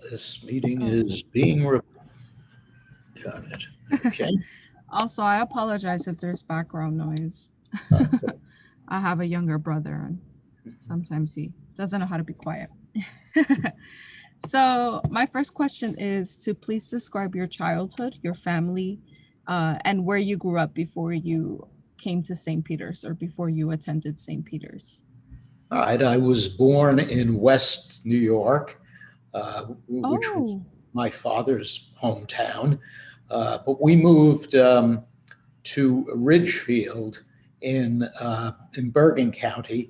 This meeting Oh, is being got it. Okay. also, I apologize if there's background noise. Uh, I have a younger brother, and sometimes he doesn't know how to be quiet. So, my first question is to please describe your childhood, your family, and where you grew up before you came to St. Peter's or before you attended St. Peter's. all right. I was born in West New York, which was Oh, my father's hometown. But we moved to Ridgefield in Bergen County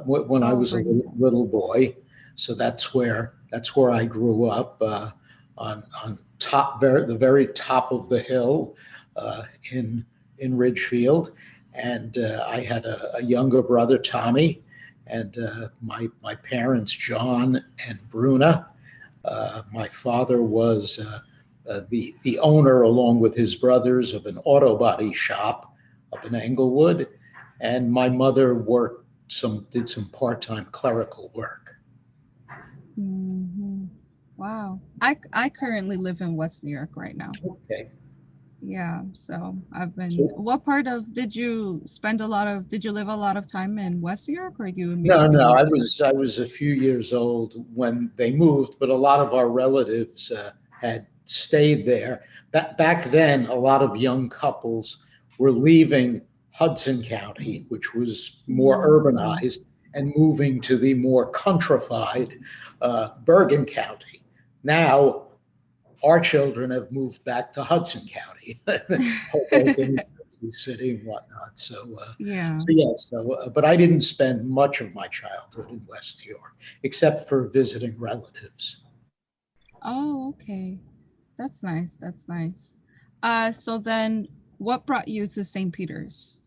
when I oh, was a Bergen County. little boy. So that's where I grew up on the very top of the hill uh, in in Ridgefield, and I had a younger brother, Tommy, and my parents, John and Bruna. My father was the owner, along with his brothers, of an auto body shop up in Englewood, and my mother did some part time clerical work. Hmm. Wow. I currently live in West New York right now. Okay, Yeah, so I've been. so What part of did you live a lot of time in West New York or you no, immediately no, I moved here? was I was a few years old when they moved, but a lot of our relatives had stayed there. Back then, a lot of young couples were leaving Hudson County, which was more Mhm. urbanized, and moving to the more countrified Bergen County. Now, our children have moved back to Hudson County, Hoboken, Jersey City, and whatnot. Yeah. So yes, but I didn't spend much of my childhood in West New York, except for visiting relatives. Oh, okay. That's nice. That's nice. So then what brought you to St. Peter's?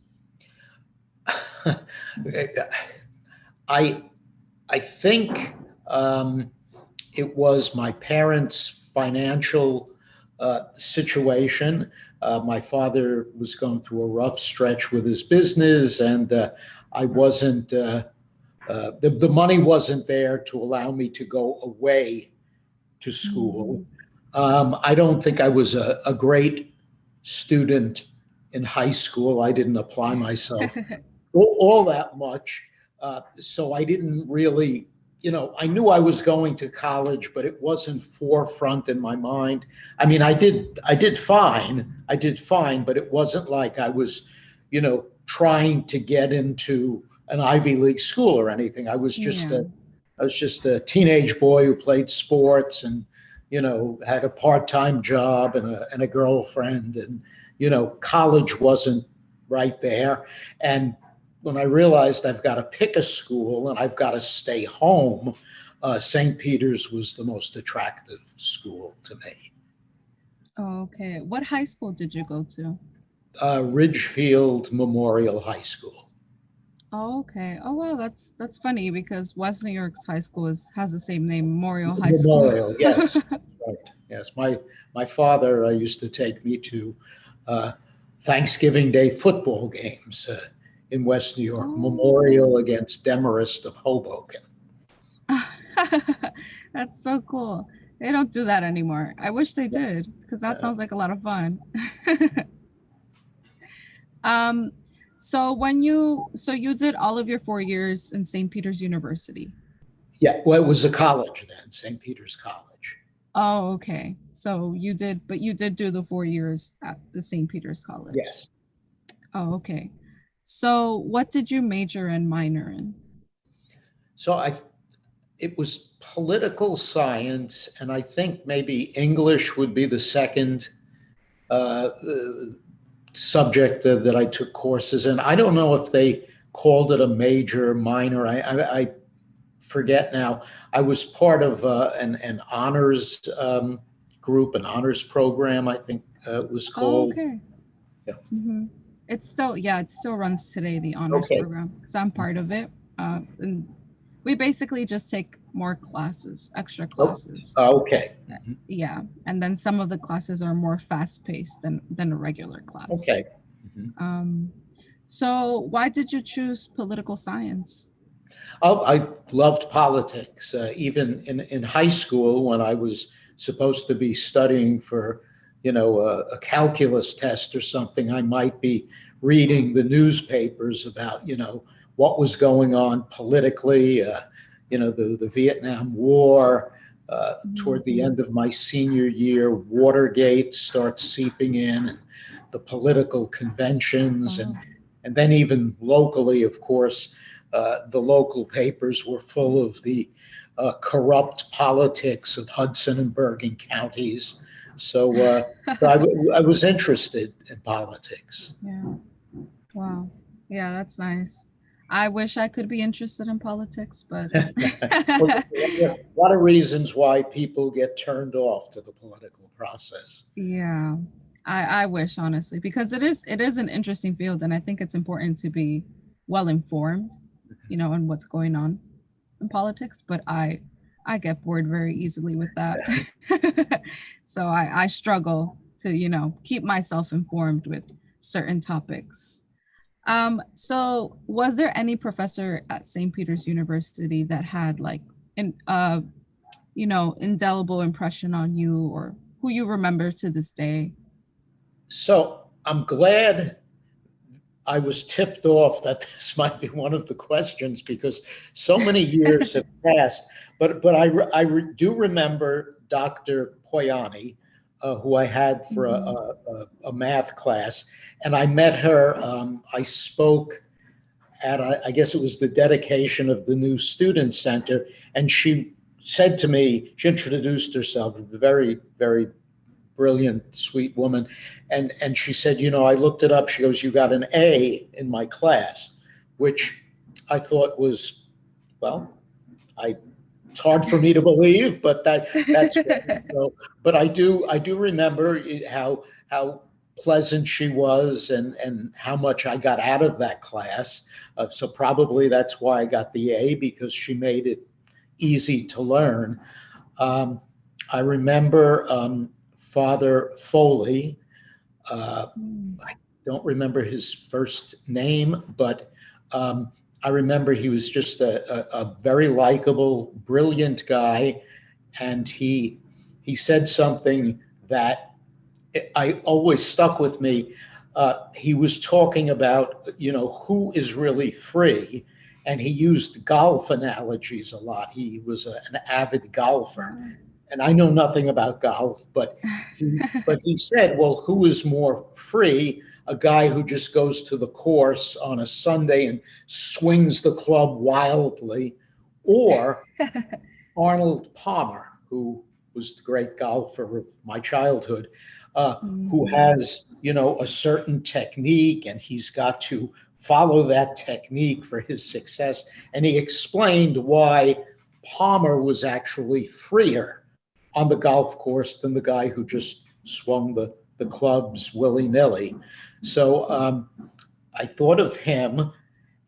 I I think um, it was my parents' financial situation. My father was going through a rough stretch with his business, and I wasn't. The money wasn't there to allow me to go away to school. Mhm. I don't think I was a great student in high school. I didn't apply myself all that much. So I didn't really, I knew I was going to college, but it wasn't forefront in my mind. I mean, I did fine, but it wasn't like I was, trying to get into an Ivy League school or anything. Yeah. I was just a teenage boy who played sports and, had a part-time job and a girlfriend, and, college wasn't right there. And when I realized I've got to pick a school and I've got to stay home, St. Peter's was the most attractive school to me. Okay. What high school did you go to? Ridgefield Memorial High School. Oh, okay. Oh wow, that's funny because West New York's high school has the same name, Memorial High School. Memorial, yes, right. Yes, my father used to take me to uh, Thanksgiving Day football games in West New York. Memorial Oh. against Demarest of Hoboken. That's so cool. They don't do that anymore. I wish they did because that Uh, sounds like a lot of fun. um, so you did all of your 4 years in St. Peter's University. yeah, well, it was a college then, St. Peter's College. Oh, okay. But you did do the 4 years at the St. Peter's College. Yes. Oh, okay. So what did you major and minor in? So it was political science, and I think maybe English would be the second subject that I took courses in. I don't know if they called it a major, minor. I forget now. I was part of an honors group, an honors program, I think it was Oh, called. okay. Yeah. Mm-hmm. It still runs today, the honors Okay. program, because I'm part of it. And we basically just take more classes, extra Oh, classes. okay. Mhm. Yeah. And then some of the classes are more fast paced than a regular class. Okay. Mhm. Um, so why did you choose political science? Oh, I loved politics. Even in high school, when I was supposed to be studying for, a calculus test or something, I might be reading the newspapers about, what was going on politically, the Vietnam War. Toward the Mhm. end of my senior year, Watergate starts seeping in, and the political conventions, and Wow. and then even locally, of course, the local papers were full of the corrupt politics of Hudson and Bergen counties. So I was interested in politics. Yeah. Wow. Yeah, that's nice. I wish I could be interested in politics, but Well, a lot of reasons why people get turned off to the political process. yeah. I wish honestly because it is an interesting field and I think it's important to be well informed, on what's going on in politics, but I get bored very easily with that. So I struggle to, keep myself informed with certain topics. So was there any professor at St. Peter's University that had like an indelible impression on you or who you remember to this day? So I'm glad I was tipped off that this might be one of the questions because so many years have passed. But do remember Dr. Poyani, who I had for Mhm. a math class, and I met her. I spoke at, I guess it was the dedication of the new student center, and she said to me, she introduced herself, very, very brilliant, sweet woman. And she said, I looked it up. She goes, you got an A in my class, which I thought was, well, I it's hard for me to believe, but that's great. So, but I do remember how pleasant she was and how much I got out of that class. So probably that's why I got the A because she made it easy to learn. Um, I remember Father Foley. Mm. I don't remember his first name, but um, I remember he was just a very likable, brilliant guy, and he said something that I always stuck with me. He was talking about who is really free, and he used golf analogies a lot. He was an avid golfer, Wow. and I know nothing about golf, but he said, well, who is more free? A guy who just goes to the course on a Sunday and swings the club wildly, or Arnold Palmer, who was the great golfer of my childhood, who Mhm. has, a certain technique and he's got to follow that technique for his success. And he explained why Palmer was actually freer on the golf course than the guy who just swung the clubs willy nilly. So I thought of him.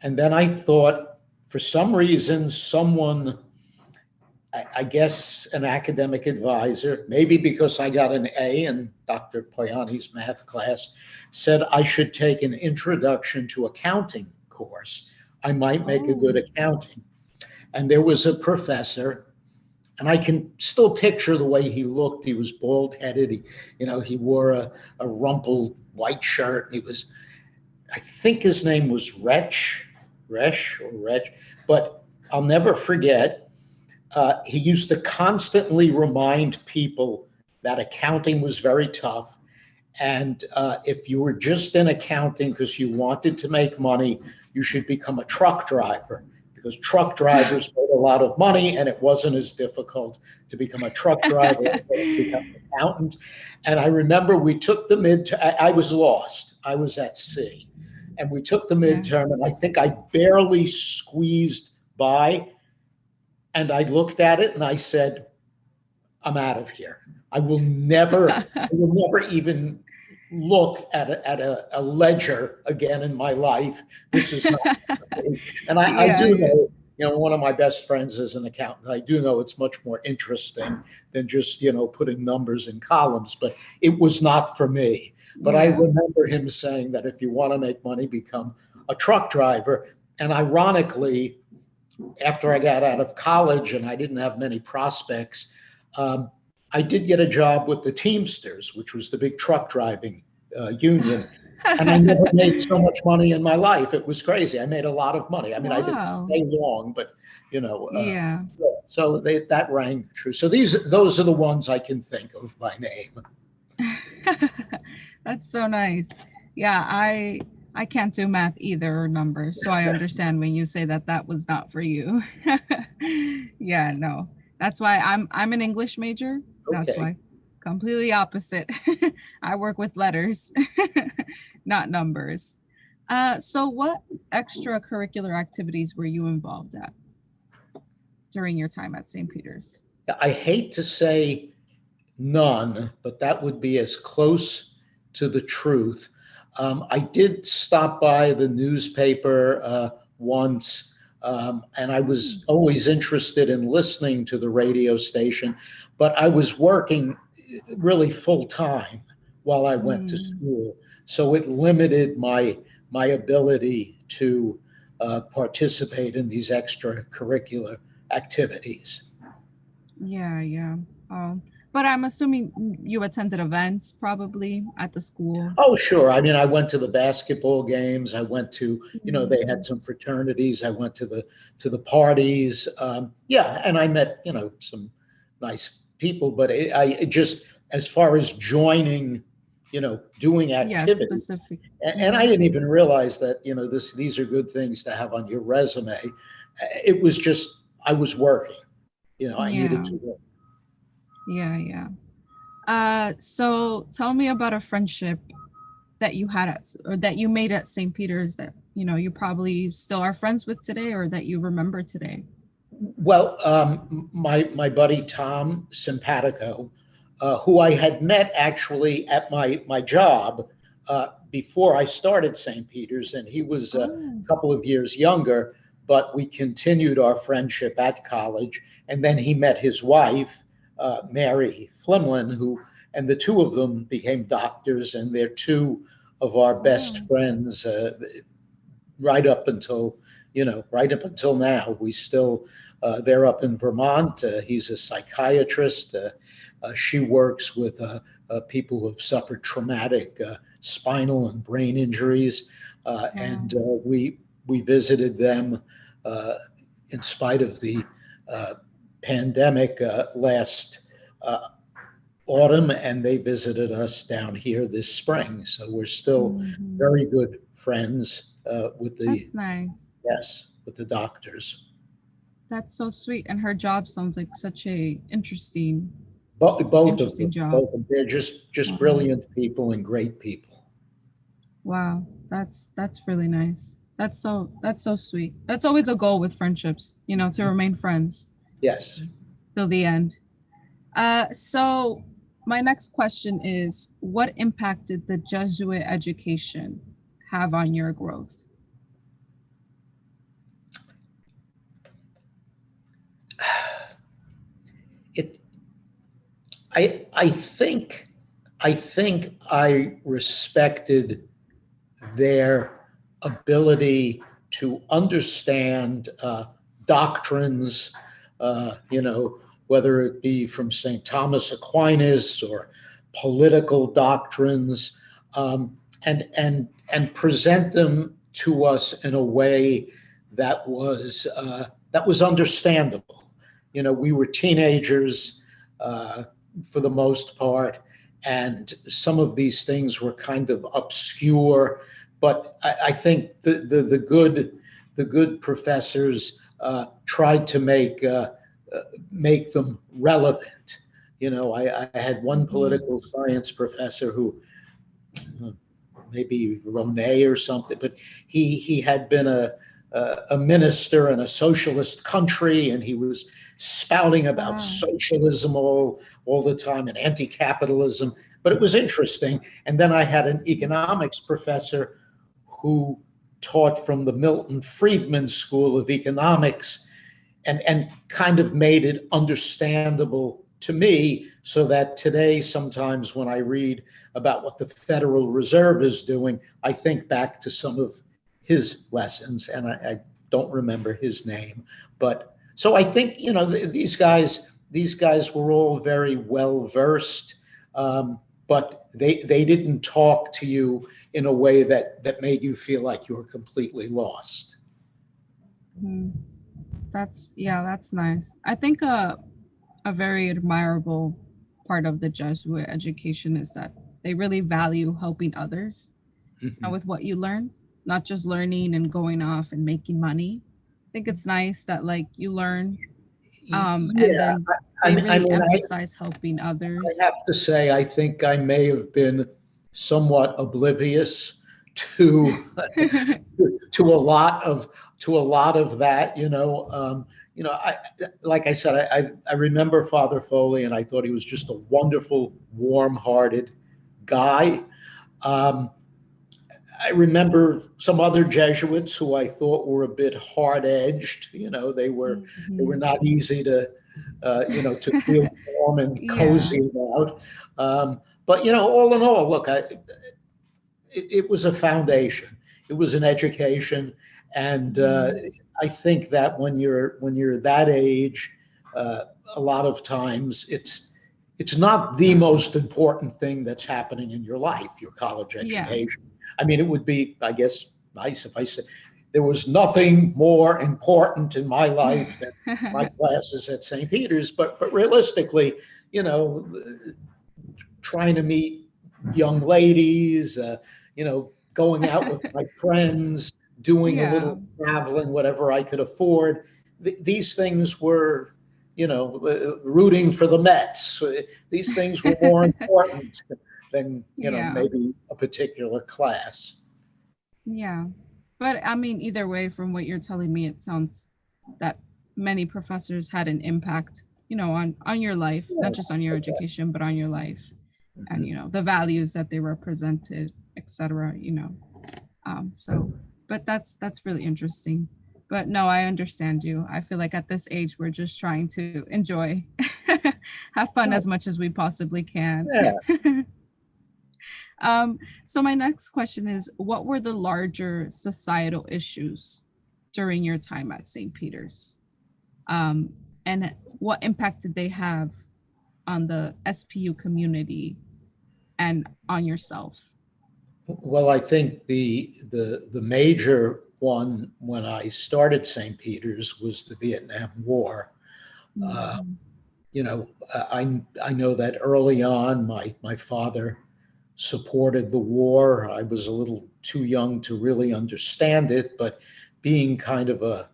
And then I thought, for some reason, someone, I guess an academic advisor, maybe because I got an A in Dr. Poyani's math class, said I should take an introduction to accounting course. I might make a good Oh. accounting. And there was a professor, and I can still picture the way he looked. He was bald headed. He wore a rumpled white shirt. I think his name was Resh or Reg, but I'll never forget he used to constantly remind people that accounting was very tough. And if you were just in accounting because you wanted to make money, you should become a truck driver because truck drivers made a lot of money and it wasn't as difficult to become a truck driver as to become an accountant. And I remember we took the midterm. I was lost. I was at sea. And we took the Yeah. midterm, and I think I barely squeezed by. And I looked at it and I said, I'm out of here. I will never even look at a ledger again in my life. This is not me. And I Yeah, do yeah. know, one of my best friends is an accountant. I do know it's much more interesting than just, putting numbers in columns, but it was not for me. But I Yeah. remember him saying that if you want to make money, become a truck driver. And ironically, after I got out of college and I didn't have many prospects, um, I did get a job with the Teamsters, which was the big truck driving union. And I never made so much money in my life. It was crazy. I made a lot of money. I mean, I didn't Wow. stay long, but you know, Yeah. so that rang true. So those are the ones I can think of by name. That's so nice. Yeah, I can't do math either or numbers, so I understand when you say that that was not for you. Yeah, no. That's why I'm an English major. That's Okay. why. Completely opposite. I work with letters, not numbers. So what extracurricular activities were you involved at during your time at St. Peter's? I hate to say none, but that would be as close to the truth. I did stop by the newspaper once, and I was always interested in listening to the radio station, but I was working really full time while I went to Mm, school, so it limited my ability to participate in these extracurricular activities. yeah, yeah. Um, but I'm assuming you attended events probably at the school. Oh, sure. I mean, I went to the basketball games. I went to, they had Mhm. some fraternities. I went to the parties. Yeah, and I met, some nice people. But it just, as far as joining, doing Yeah, activity, specific. and I Mhm. didn't even realize that, these are good things to have on your resume. It was just I was working. I needed Yeah, to work. yeah, yeah. So tell me about a friendship that you had or that you made at St. Peter's that you probably still are friends with today, or that you remember today. Well, my buddy Tom Simpatico, who I had met actually at my job before I started St. Peter's, and he was a Oh, couple of years younger, but we continued our friendship at college. And then he met his wife, Mary Flimlin, and the two of them became doctors, and they're two of our best wow. friends right up until right up until now. We still they're up in Vermont. He's a psychiatrist. She works with people who have suffered traumatic spinal and brain injuries, Wow. and we visited them uh, in spite of the uh, pandemic last uh, autumn, and they visited us down here this spring. So we're still Hmm. very good friends with the That's nice. yes with the doctors. That's so sweet. And her job sounds like such a Both of interesting them, job. both of them. They're just Wow. brilliant people and great people. Wow. That's really nice. That's so sweet. That's always a goal with friendships, to remain friends Yes. till the end. So my next question is, what impact did the Jesuit education have on your growth? It. I think I respected their ability to understand doctrines, whether it be from St. Thomas Aquinas or political doctrines, and present them to us in a way that was understandable. We were teenagers uh, for the most part, and some of these things were kind of obscure. But I think the good professors tried to make them relevant. I had one Mm-hmm. political science professor who maybe Ronet or something, but he had been a minister in a socialist country, and he was spouting about Wow. socialism all the time and anti-capitalism. But it was interesting. And then I had an economics professor who taught from the Milton Friedman School of Economics, and kind of made it understandable to me, so that today sometimes when I read about what the Federal Reserve is doing, I think back to some of his lessons, and I don't remember his name. But so I think, these guys were all very well versed, but they didn't talk to you in a way that made you feel like you were completely lost. Mhm. That's nice. I think a very admirable part of the Jesuit education is that they really value helping others Mhm. with what you learn, not just learning and going off and making money. I think it's nice that like you learn, and Yeah, then I they mean, I really mean, I, emphasize helping I others. have to say, I think I may have been somewhat oblivious to to a lot of that. I like I said, I remember Father Foley, and I thought he was just a wonderful, warm-hearted guy. Um, I remember some other Jesuits who I thought were a bit hard-edged. They were Mhm. not easy to feel warm and Yeah, cozy about. But all in all, look, it was a foundation. It was an education, and yeah, I think that when you're that age, uh, a lot of times it's not the most important thing that's happening in your life, your college yeah. education. I mean, it would be, I guess, nice if I said there was nothing more important in my life than my classes at St. Peter's, but realistically, you know, trying to meet young ladies, going out with my friends, doing a Yeah, little traveling, whatever I could afford. These things were, rooting for the Mets. These things were more important than, yeah, maybe a particular class. yeah. But I mean, either way, from what you're telling me, it sounds that many professors had an impact, on your life, not Yeah. just on your education, but on your life, and Mhm. the values that they represented, etc. So, but that's really interesting. But no, I understand you. I feel like at this age, we're just trying to enjoy, have fun Right. as much as we possibly can. Yeah. So my next question is, what were the larger societal issues during your time at St. Peter's? Um, and what impact did they have on the SPU community and on yourself? Well, I think the major one when I started St. Peter's was the Vietnam War. Uh, Mhm. I know that early on, my father supported the war. I was a little too young to really understand it, but being kind of a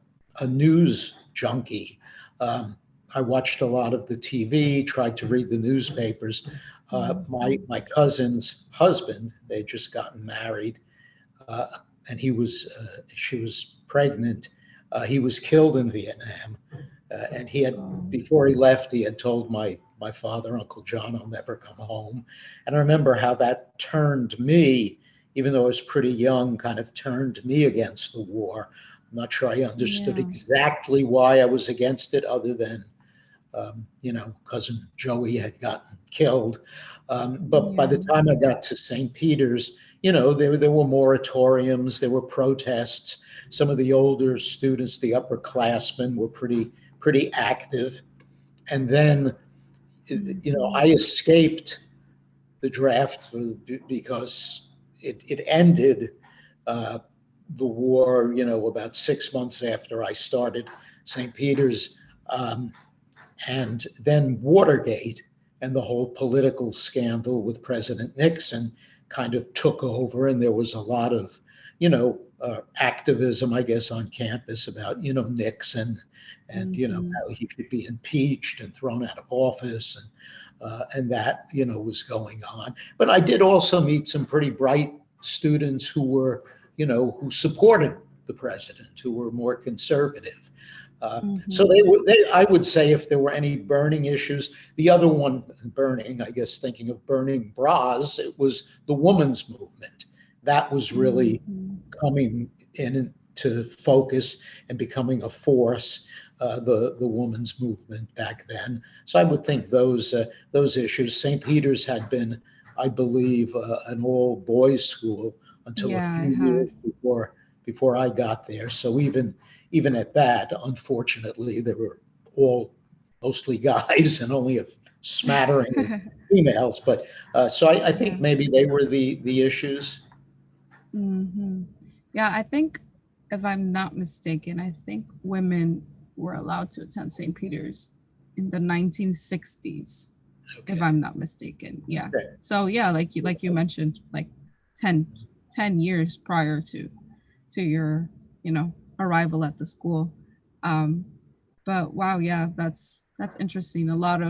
news junkie, um, I watched a lot of the TV, tried to read the newspapers. My Mhm. cousin's husband, they'd just gotten married, uh, and she was pregnant. He was killed in Vietnam, and Oh, before he left, he had told my father, Uncle John, I'll never come home. And I remember how that turned me, even though I was pretty young, kind of turned me against the war. I'm not sure I understood yeah, exactly why I was against it, other than cousin Joey had gotten killed. But by the yeah, time I got to St. Peter's, there were moratoriums, there were protests. Some of the older students, the upperclassmen, were pretty active. And then, mhm, I escaped the draft because it ended uh, the war, about 6 months after I started St. Peter's. Um, and then Watergate and the whole political scandal with President Nixon kind of took over, and there was a lot of, activism, I guess, on campus about, Nixon, and mhm, how he should be impeached and thrown out of office, and that was going on. But I did also meet some pretty bright students who supported the president, who were more conservative. So mhm. I would say, if there were any burning issues, the other one burning, I guess, thinking of burning bras, it was the women's movement. That was really Mhm. coming into focus and becoming a force. The women's movement back then. So I would think those issues. St. Peter's had been, I believe, an all boys school until a Yeah, I few had. years before I got there. So even at that, unfortunately, they were all mostly guys and only a smattering of females. But so I Yeah. think maybe they were the issues. Hmm. Yeah, I think if I'm not mistaken, I think women were allowed to attend St. Peter's in the 1960s, if Okay. I'm not mistaken. Yeah. Okay. So yeah, like you mentioned, like 10 10 years prior to your, arrival at the school. Um, but wow, yeah, that's interesting. A lot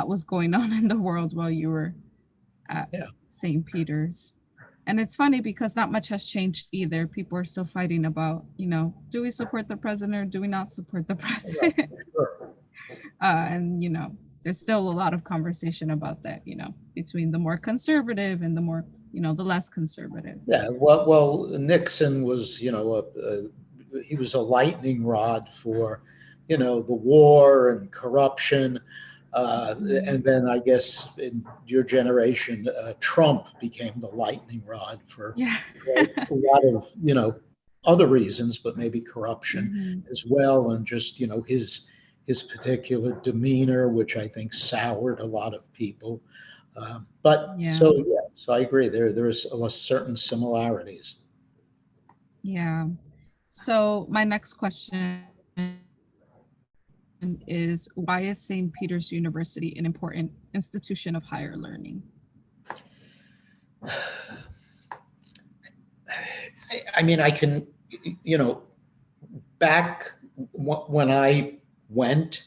was going on in the world while you were at Yeah. St. Peter's. And it's funny because not much has changed either. People are still fighting about, do we support the president or do we not support the Right. president? Sure. And, there's still a lot of conversation about that, between the more conservative and the less conservative. Yeah. Well, Nixon was, he was a lightning rod for, the war and corruption. And Mhm. then I guess in your generation, Trump became the lightning rod Yeah. for a lot of, other reasons, but maybe corruption Hmm. as well. And just, his particular demeanor, which I think soured a lot of people. But Yeah. so, yeah, so I agree. There is certain similarities. Yeah. So my next question is, why is St. Peter's University an important institution of higher learning? I mean, I can, you know, back when I went,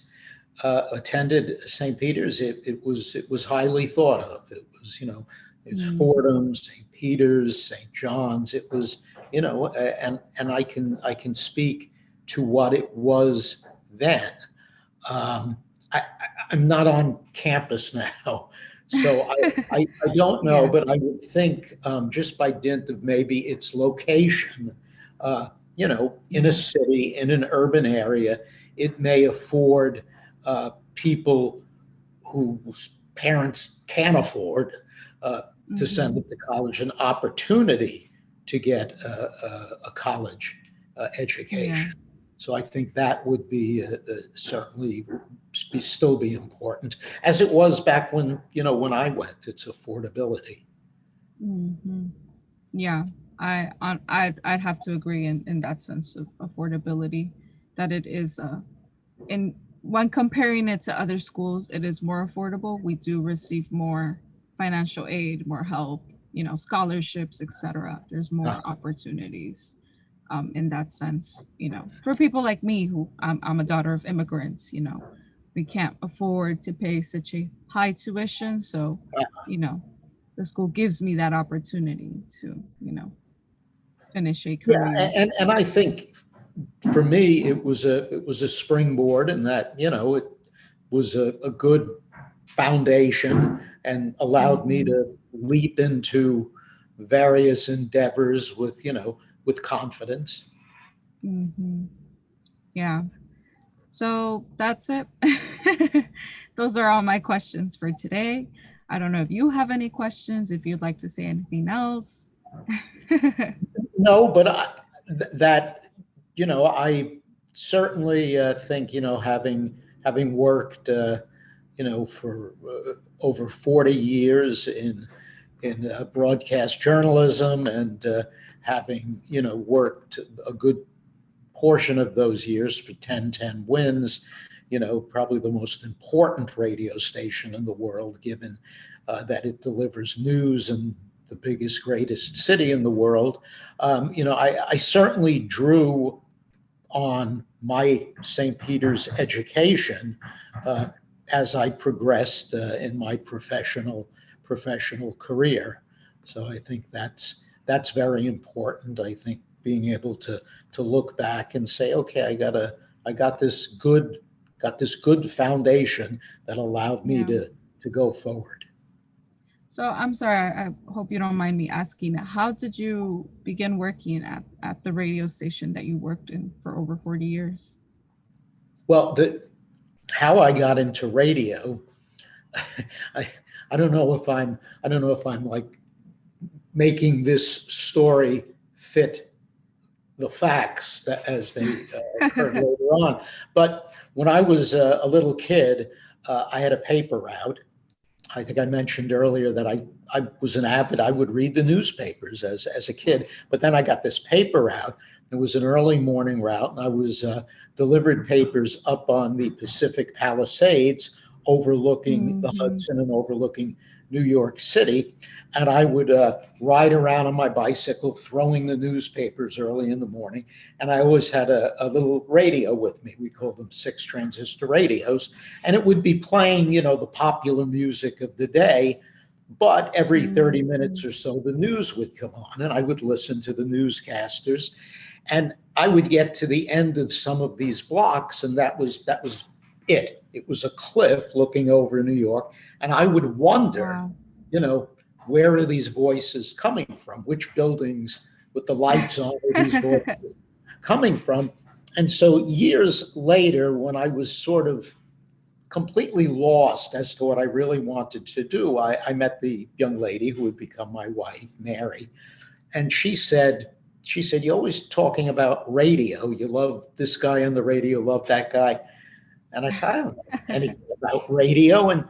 attended St. Peter's, it was highly thought of. It was, it's Mm, Fordham, St. Peter's, St. John's. It was, and I can speak to what it was then. Um, I'm not on campus now, so I don't know, yeah. but I would think just by dint of maybe its location, in a Yes. city, in an urban area, it may afford people whose parents can afford uh, to send Hmm. them to college an opportunity to get a college Yeah. education. So I think that would be certainly still be important, as it was back when I went. It's affordability. Hmm. Yeah. I'd have to agree in that sense of affordability, that it is in when comparing it to other schools, it is more affordable. We do receive more financial aid, more help, scholarships, etc. There's Uh, more opportunities in that sense. For people like me, who I'm a daughter of immigrants, we can't afford to pay such a high tuition. So, you know, the school gives me that opportunity to, finish a yeah, career. and I think for me it was a springboard, and that it was a good foundation and allowed me Hmm. to leap into various endeavors with confidence. Hmm. Yeah. So that's it. Those are all my questions for today. I don't know if you have any questions, if you'd like to say anything else. No, but that I certainly think having worked for over 40 years in broadcast journalism, and having worked a good portion of those years for 1010 Wins, probably the most important radio station in the world, given that it delivers news in the biggest, greatest city in the world. I certainly drew on my St. Peter's education uh, as I progressed in my professional career. So I think that's very important. I think being able to look back and say, okay, I got this good foundation that allowed me Yeah. to go forward. So I'm sorry, I hope you don't mind me asking, how did you begin working at the radio station that you worked in for over 40 years? Well, how I got into radio, I I don't know if I'm like making this story fit the facts that as they occurred later on. But when I was a little kid, I had a paper route. I think I mentioned earlier that I was an avid, I would read the newspapers as a kid, but then I got this paper route. It was an early morning route, and I was delivered papers up on the Pacific Palisades, overlooking the Hmm. Hudson and overlooking New York City. And I would ride around on my bicycle, throwing the newspapers early in the morning. And I always had a little radio with me. We called them 6 transistor radios, and it would be playing, the popular music of the day. But every 30 minutes Hmm. or so, the news would come on, and I would listen to the newscasters. And I would get to the end of some of these blocks, and that was it. It was a cliff looking over New York, and I would wonder, Wow. you know, where are these voices coming from? Which buildings with the lights on are these voices coming from? And so years later, when I was sort of completely lost as to what I really wanted to do, I met the young lady who would become my wife, Mary, and she said, you're always talking about radio. You love this guy on the radio, love that guy. And I said, I don't know anything about radio. And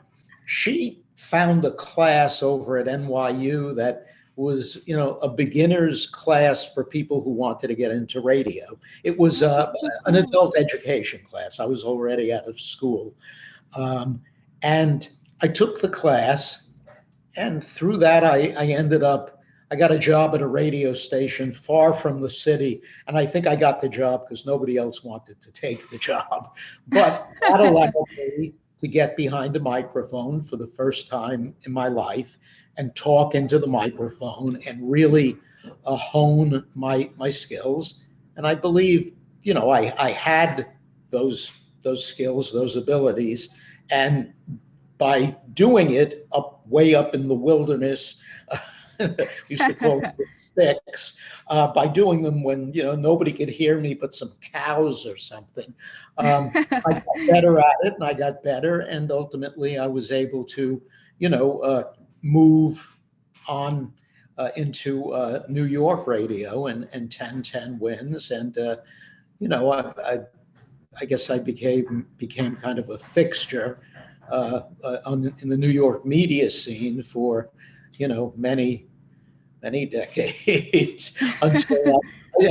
she found a class over at NYU that was, a beginner's class for people who wanted to get into radio. It was Oh, that's so an cool. adult education class. I was already out of school. Um, and I took the class, and through that, I ended up, I got a job at a radio station far from the city. And I think I got the job because nobody else wanted to take the job. But that allowed me to get behind a microphone for the first time in my life and talk into the microphone and really hone my skills. And I believe, I had those those skills, those abilities. And by doing it up way up in the wilderness. We used to call it the sticks. By doing them when nobody could hear me but some cows or something. I got better at it, and I got better, and ultimately I was able to, move on into New York radio and 1010 wins, and I guess I became kind of a fixture in the New York media scene for many decades until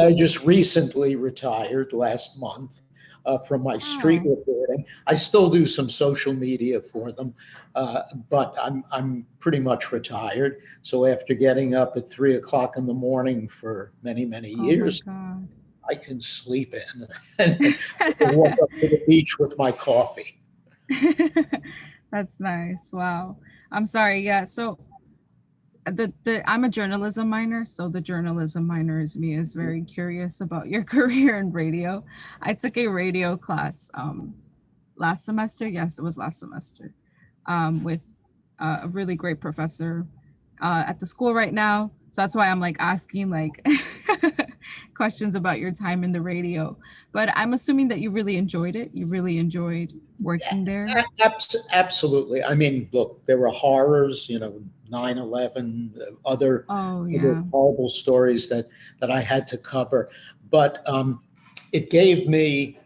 I just recently retired last month from my street Wow. reporting. I still do some social media for them, but I'm pretty much retired. So after getting up at 3 o'clock in the morning for many Oh my years, God. I can sleep in and walk up to the beach with my coffee. That's nice. Wow. I'm sorry. Yeah. So the I'm a journalism minor, so the journalism minor is me is very curious about your career in radio. I took a radio class last semester. Yes, it was last semester. With a really great professor at the school right now. So that's why I'm like asking like questions about your time in the radio. But I'm assuming that you really enjoyed it. You really enjoyed working there. Absolutely. I mean, look, there were horrors, 9/11, Oh other yeah. horrible stories that I had to cover. But it gave me,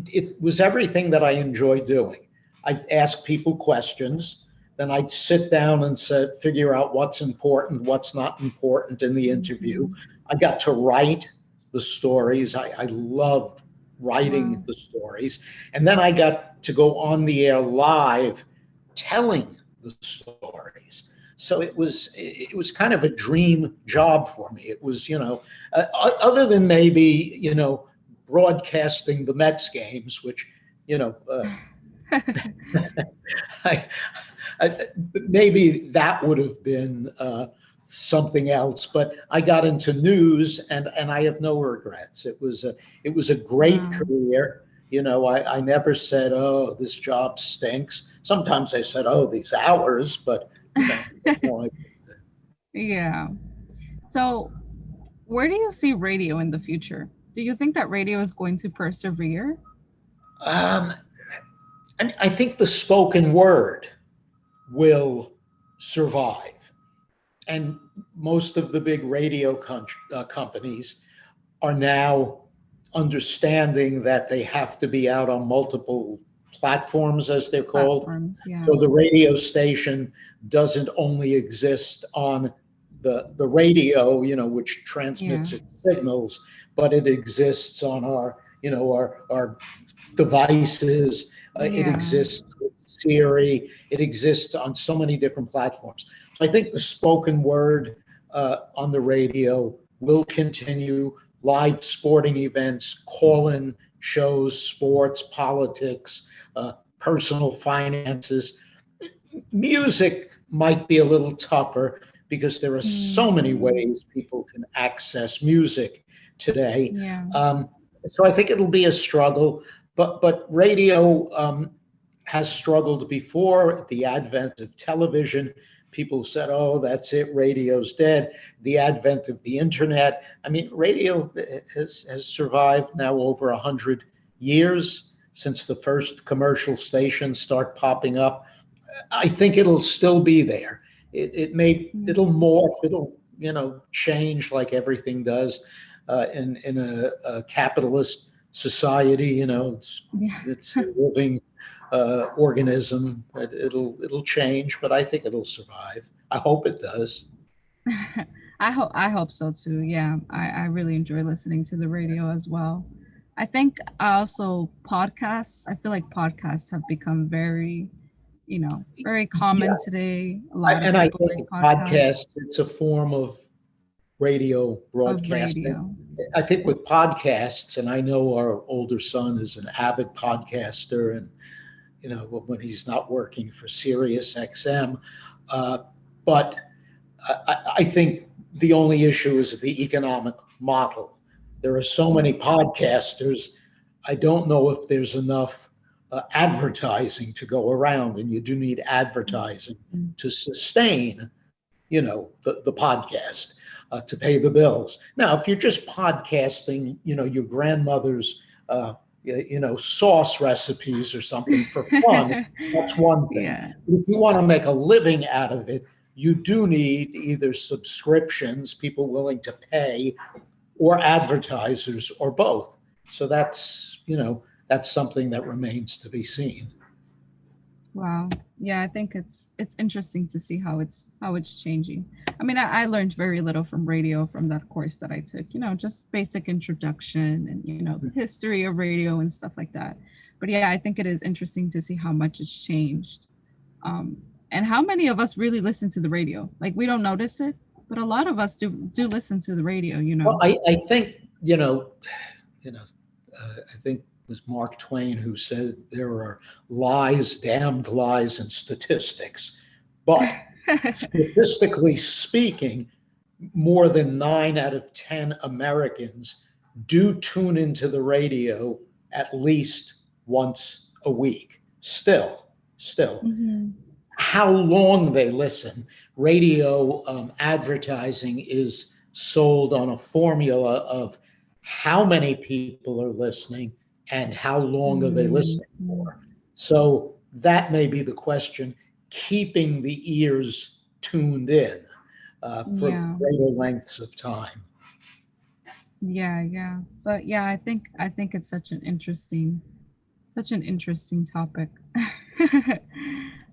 it was everything that I enjoy doing. I'd ask people questions, then I'd sit down and figure out what's important, what's not important in the interview. Mhm. I got to write the stories. I loved writing Wow. the stories. And then I got to go on the air live telling the stories. So it was kind of a dream job for me. It was, other than maybe, broadcasting the Mets games, which, you know, I, maybe that would have been something else. But I got into news, and I have no regrets. It was a great Wow. career. I never said, "Oh, this job stinks." Sometimes I said, "Oh, these hours," but no, Yeah. So, where do you see radio in the future? Do you think that radio is going to persevere? um, I think the spoken word will survive, and most of the big radio companies are now understanding that they have to be out on multiple platforms, as they're called. Platforms, yeah. So the radio station doesn't only exist on the radio, which Yeah. transmits its signals, but it exists on our devices. It Yeah. exists with Siri. It exists on so many different platforms. So I think the spoken word on the radio will continue. Live sporting events, call-in shows, sports, politics, personal finances. Music might be a little tougher because there are so many Mhm. ways people can access music today. Yeah. Um, so I think it'll be a struggle, but radio has struggled before. At the advent of television, people said, "Oh, that's it, radio's dead." The advent of the internet, I mean, radio has survived now over 100 years since the first commercial stations start popping up. I think it'll still be there. It'll Mhm. morph. It'll change like everything does in a capitalist society. Yeah. It's a living organism. It'll change, but I think it'll survive. I hope it does. I hope so too. Yeah. I really enjoy listening to the radio as well. I think also podcasts, I feel like podcasts have become very, very Yeah, common today. A lot of and I people think make podcasts podcast it's a form of radio of broadcasting. radio. I think with podcasts, and I know our older son is an avid podcaster, and when he's not working for Sirius XM, uh, but I think the only issue is the economic model. There are so many podcasters. I don't know if there's enough advertising to go around, and you do need advertising Mhm. to sustain the podcast, to pay the bills. Now, if you're just podcasting, your grandmother's, sauce recipes or something for fun, that's one thing. Yeah. If you want to make a living out of it, you do need either subscriptions, people willing to pay, or advertisers, or both. So that's something that remains to be seen. Wow. Yeah, I think it's interesting to see how it's changing. I mean, I learned very little from radio from that course that I took, just basic introduction and the history of radio and stuff like that. But yeah, I think it is interesting to see how much it's changed. Um and how many of us really listen to the radio? Like we don't notice it, but a lot of us do listen to the radio. Well, I think you know, I think it was Mark Twain who said there are lies, damned lies, and statistics. But statistically speaking, more than 9 out of 10 Americans do tune into the radio at least once a week. Still. Mhm. How long they listen, radio advertising is sold on a formula of how many people are listening and how long are they listening Mhm. for. So that may be the question, keeping the ears tuned in for Yeah. greater lengths of time. Yeah, yeah. But yeah, I think it's such an interesting topic.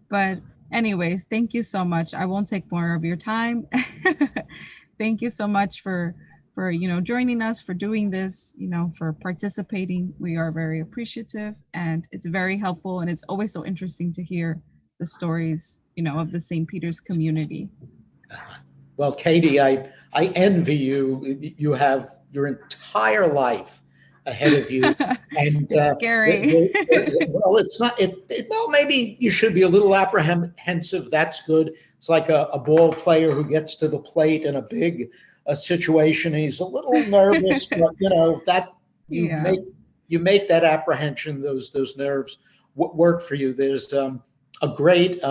But anyways, thank you so much. I won't take more of your time. Thank you so much for joining us, for doing this, for participating. We are very appreciative and it's very helpful and it's always so interesting to hear the stories, of the St. Peter's community. Well, Katie, I envy you. You have your entire life ahead of you. And It's scary. well, it's not. Well, maybe you should be a little apprehensive. That's good. It's like a ball player who gets to the plate in a big situation. He's a little nervous, but that you Yeah. make you make that apprehension, those nerves work for you. There's a great.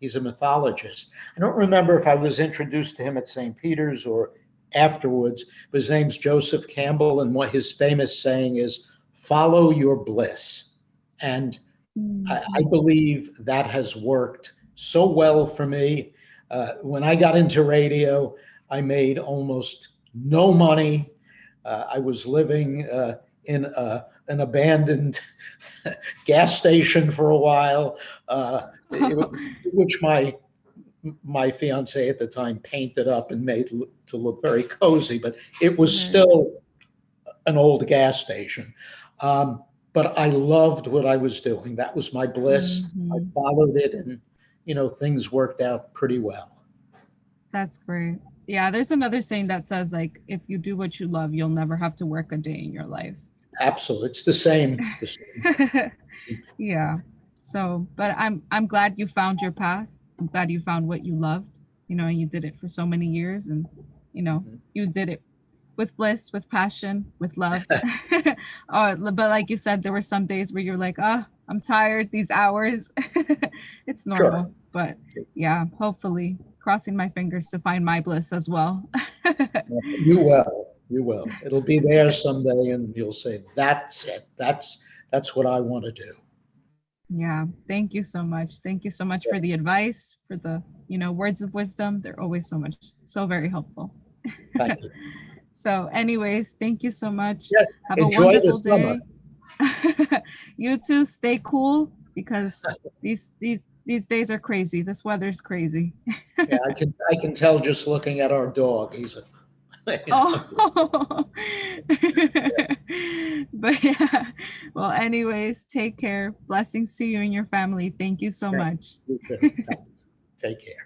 He's a mythologist. I don't remember if I was introduced to him at St. Peter's or afterwards, but his name's Joseph Campbell, and what his famous saying is, "Follow your bliss." And I Mhm. believe that has worked so well for me. When I got into radio, I made almost no money. I was living in an abandoned gas station for a while, which my fiance at the time painted up and made to look very cozy, but it was Right. still an old gas station. Um, but I loved what I was doing. That was my bliss. I Mhm. followed it, and things worked out pretty well. That's great. Yeah, there's another saying that says like if you do what you love, you'll never have to work a day in your life. Absolutely, it's the same. The same. Yeah. So, but I'm glad you found your path. I'm glad you found what you loved. And you did it for so many years, and you did it with bliss, with passion, with love. But like you said, there were some days where you're like, "Ah, I'm tired. These hours." It's Sure, normal, but yeah, hopefully, crossing my fingers to find my bliss as well. you will. You will. It'll be there someday, and you'll say, "That's it. That's what I want to do." Yeah, thank you so much. Thank you so much for the advice, for the, words of wisdom. They're always so very helpful. Thank you. So, anyways, thank you so much. Yes. Have a Enjoy the wonderful summer. day. You too, stay cool because these days are crazy. This weather's crazy. Yeah, I can tell just looking at our dog. He's a Oh, but yeah. Well, anyways, take care. Blessings to you and your family. Thank you so much. you too. Take care.